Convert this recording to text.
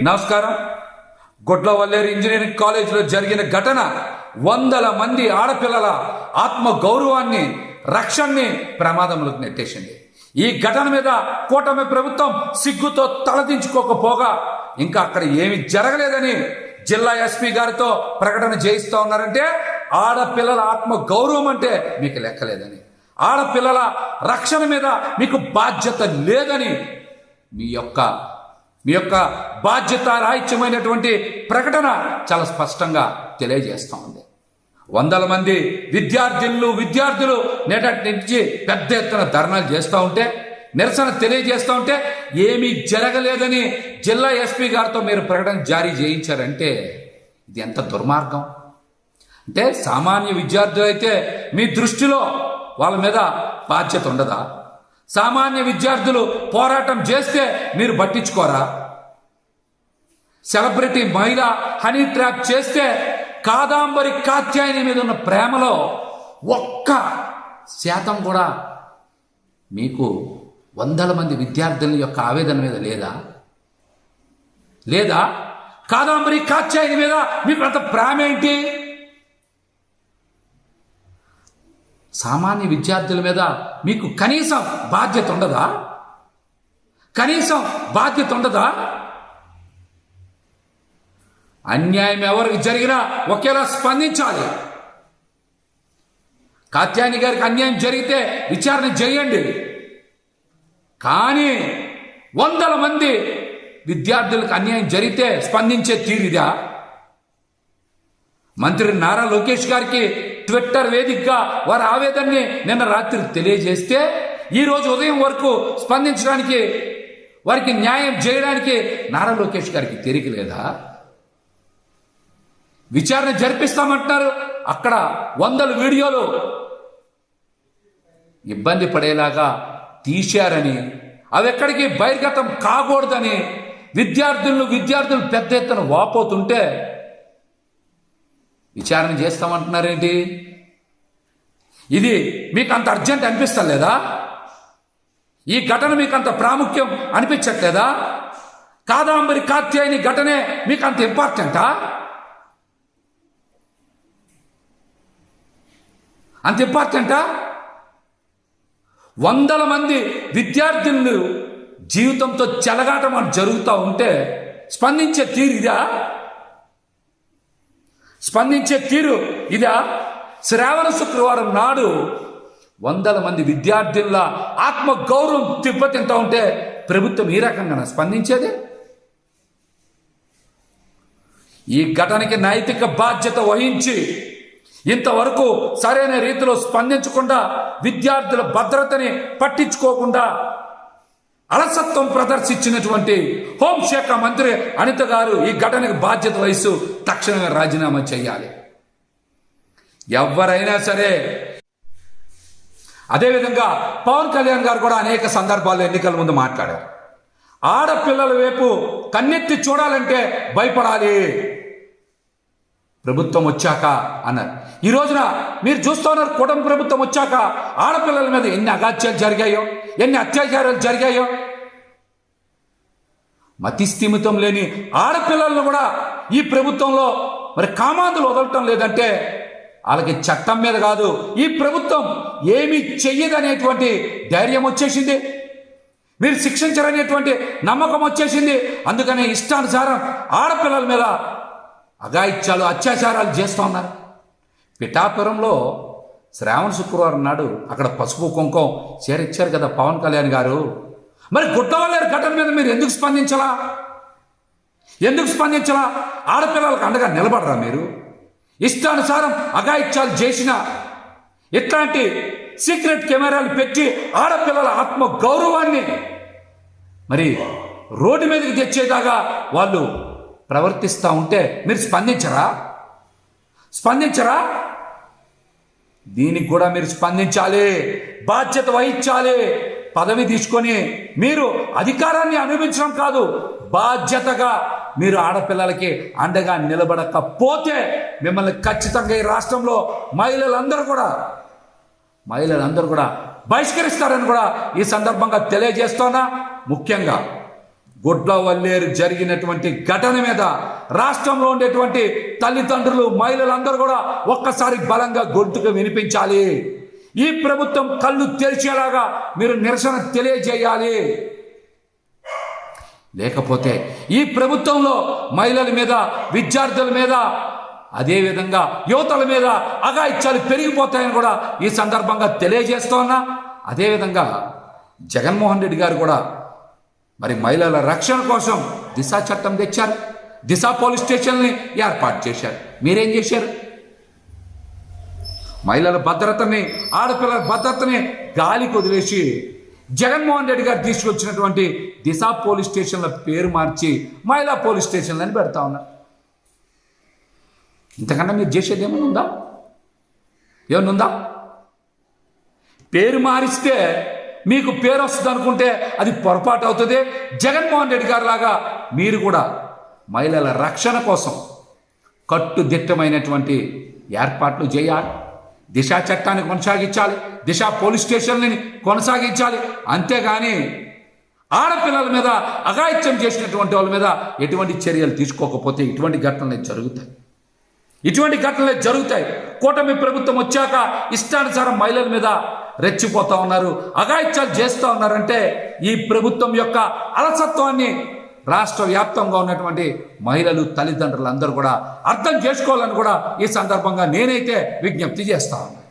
నమస్కారం. గొడ్లవల్లేరు ఇంజనీరింగ్ కాలేజీలో జరిగిన ఘటన వందల మంది ఆడపిల్లల ఆత్మ గౌరవాన్ని, రక్షణని ప్రమాదంలోకి నెట్టేసింది. ఈ ఘటన మీద కూటమి ప్రభుత్వం సిగ్గుతో తలదించుకోకపోగా ఇంకా అక్కడ ఏమి జరగలేదని జిల్లా ఎస్పీ గారితో ప్రకటన చేయిస్తూ ఉన్నారంటే ఆడపిల్లల ఆత్మ గౌరవం అంటే మీకు లెక్కలేదని, ఆడపిల్లల రక్షణ మీద మీకు బాధ్యత లేదని మీ యొక్క బాధ్యత రాహిత్యమైనటువంటి ప్రకటన చాలా స్పష్టంగా తెలియజేస్తూ ఉంది. వందల మంది విద్యార్థులు నేటి నుంచి పెద్ద ఎత్తున ధర్నాలు చేస్తూ ఉంటే, నిరసన తెలియజేస్తూ ఉంటే ఏమీ జరగలేదని జిల్లా ఎస్పీ గారితో మీరు ప్రకటన జారీ చేయించారంటే ఇది ఎంత దుర్మార్గం. అంటే సామాన్య విద్యార్థులు అయితే మీ దృష్టిలో వాళ్ళ మీద బాధ్యత ఉండదా? సామాన్య విద్యార్థులు పోరాటం చేస్తే మీరు పట్టించుకోరా? సెలబ్రిటీ మహిళ హనీ ట్రాప్ చేస్తే కాదాంబరి కాత్యాయని మీద ఉన్న ప్రేమలో 1% కూడా మీకు వందల మంది విద్యార్థుల యొక్క ఆవేదన మీద లేదా? కాదాంబరి కాత్యాయని మీద మీకు అంత ప్రేమ ఏంటి? సామాన్య విద్యార్థుల మీద మీకు కనీసం బాధ్యత ఉండదా? అన్యాయం ఎవరికి జరిగినా ఒకేలా స్పందించాలి. కాత్యాయని గారికి అన్యాయం జరిగితే విచారణ చేయండి. కానీ వందల మంది విద్యార్థులకు అన్యాయం జరిగితే స్పందించే తీరిదా? మంత్రి నారా లోకేష్ గారికి ట్విట్టర్ వేదికగా వారి ఆవేదనని నిన్న రాత్రి తెలియజేస్తే ఈరోజు ఉదయం వరకు స్పందించడానికి, వారికి న్యాయం చేయడానికి నారా లోకేష్ గారికి తీరిక లేదా? విచారణ జరిపిస్తామంటున్నారు. అక్కడ వందల వీడియోలు ఇబ్బంది పడేలాగా తీశారని, అవి ఎక్కడికి బహిర్గతం కాకూడదని విద్యార్థులు పెద్ద ఎత్తున వాపోతుంటే విచారణ చేస్తామంటున్నారేంటి? ఇది మీకు అంత అర్జెంట్ అనిపిస్తలేదా? ఈ ఘటన మీకు అంత ప్రాముఖ్యం అనిపించట్లేదా? కాదాంబరి కాత్యాయని ఘటనే మీకు అంత ఇంపార్టెంటా? వందల మంది విద్యార్థులు జీవితంతో చెలగాటం జరుగుతూ ఉంటే స్పందించే తీరు ఇదా? శ్రావణ శుక్రవారం నాడు వందల మంది విద్యార్థుల ఆత్మ గౌరవం తిబ్బతింటూ ఉంటే ప్రభుత్వం ఈ రకంగా స్పందించేది? ఈ ఘటనకి నైతిక బాధ్యత వహించి ఇంతవరకు సరైన రీతిలో స్పందించకుండా, విద్యార్థుల భద్రతని పట్టించుకోకుండా అలసత్వం ప్రదర్శించినటువంటి హోంశాఖ మంత్రి అనిత గారు ఈ ఘటనకు బాధ్యత వహిస్తూ తక్షణమే రాజీనామా చేయాలి. ఎవరైనా సరే. అదేవిధంగా పవన్ కళ్యాణ్ గారు కూడా అనేక సందర్భాల్లో ఎన్నికల ముందు మాట్లాడారు. ఆడపిల్లల వైపు కన్నెత్తి చూడాలంటే భయపడాలి ప్రభుత్వం వచ్చాక అన్నారు. ఈ రోజున మీరు చూస్తున్నారు, కూటమి ప్రభుత్వం వచ్చాక ఆడపిల్లల మీద ఎన్ని అగాత్యాలు జరిగాయో, ఎన్ని అత్యాచారాలు జరిగాయో. మతిస్థిమితం లేని ఆడపిల్లలను కూడా ఈ ప్రభుత్వంలో మరి కామాంధులు వదలటం లేదంటే వాళ్ళకి చట్టం మీద కాదు, ఈ ప్రభుత్వం ఏమీ చెయ్యదనేటువంటి ధైర్యం వచ్చేసింది. మీరు శిక్షించరనేటువంటి నమ్మకం వచ్చేసింది. అందుకనే ఇష్టానుసారం ఆడపిల్లల మీద అఘాయిత్యాలు, అత్యాచారాలు చేస్తూ ఉన్నారు. పిఠాపురంలో శ్రావణ శుక్రవారం నాడు అక్కడ పసుపు కుంకుమ చేరిచ్చారు కదా పవన్ కళ్యాణ్ గారు. మరి గుట్టవల్లేరు ఘటన మీద మీరు ఎందుకు స్పందించలా? ఆడపిల్లలకు అండగా నిలబడరా మీరు? ఇష్టానుసారం అఘాయిత్యాలు చేసిన ఇట్లాంటి సీక్రెట్ కెమెరాలు పెట్టి ఆడపిల్లల ఆత్మ గౌరవాన్ని మరి రోడ్డు మీదకి తెచ్చేదాకా వాళ్ళు ప్రవర్తిస్తూ ఉంటే మీరు స్పందించరా? దీనికి కూడా మీరు స్పందించాలి, బాధ్యత వహించాలి. పదవి తీసుకొని మీరు అధికారాన్ని అనుభవించడం కాదు, బాధ్యతగా మీరు ఆడపిల్లలకి అండగా నిలబడకపోతే మిమ్మల్ని ఖచ్చితంగా ఈ రాష్ట్రంలో మహిళలందరూ కూడా బహిష్కరిస్తారని కూడా ఈ సందర్భంగా తెలియజేస్తున్నా. ముఖ్యంగా గుడ్లవల్లేరు జరిగినటువంటి ఘటన మీద రాష్ట్రంలో ఉండేటువంటి తల్లిదండ్రులు, మహిళలందరూ కూడా ఒక్కసారి బలంగా గొంతుకు వినిపించాలి. ఈ ప్రభుత్వం కళ్ళు తెరిచేలాగా మీరు నిరసన తెలియజేయాలి. లేకపోతే ఈ ప్రభుత్వంలో మహిళల మీద, విద్యార్థుల మీద, అదేవిధంగా యువతల మీద అఘాయిత్యాలు పెరిగిపోతాయని కూడా ఈ సందర్భంగా తెలియజేస్తూ ఉన్నా. అదేవిధంగా జగన్మోహన్ రెడ్డి గారు కూడా మరి మహిళల రక్షణ కోసం దిశ చట్టం తెచ్చారు. దిశ పోలీస్ స్టేషన్ని ఏర్పాటు చేశారు. మీరేం చేశారు? మహిళల భద్రతని, ఆడపిల్లల భద్రతని గాలికి వదిలేసి జగన్మోహన్ రెడ్డి గారు తీసుకొచ్చినటువంటి దిశ పోలీస్ స్టేషన్ల పేరు మార్చి మహిళా పోలీస్ స్టేషన్లని పెడతా ఉన్నారు. ఇంతకన్నా మీరు చేసేది ఏమైనా ఉందా? ఏమన్నా ఉందా? పేరు మారిస్తే మీకు పేరు వస్తుంది అనుకుంటే అది పొరపాటు అవుతుంది. జగన్మోహన్ రెడ్డి గారు లాగా మీరు కూడా మహిళల రక్షణ కోసం కట్టుదిట్టమైనటువంటి ఏర్పాట్లు చేయాలి. దిశ చట్టాన్ని కొనసాగించాలి. దిశ పోలీస్ స్టేషన్ని కొనసాగించాలి. అంతేగాని ఆడపిల్లల మీద అఘాయిత్యం చేసినటువంటి వాళ్ళ మీద ఎటువంటి చర్యలు తీసుకోకపోతే ఇటువంటి ఘటనలు జరుగుతాయి. కూటమి ప్రభుత్వం వచ్చాక ఇష్టానుసారం మహిళల మీద రెచ్చిపోతా ఉన్నారు, అఘాయిత్యాలు చేస్తూ ఉన్నారంటే ఈ ప్రభుత్వం యొక్క అలసత్వాన్ని రాష్ట్ర వ్యాప్తంగా ఉన్నటువంటి మహిళలు, తల్లిదండ్రులు అందరూ కూడా అర్థం చేసుకోవాలని కూడా ఈ సందర్భంగా నేనైతే విజ్ఞప్తి చేస్తా ఉన్నాను.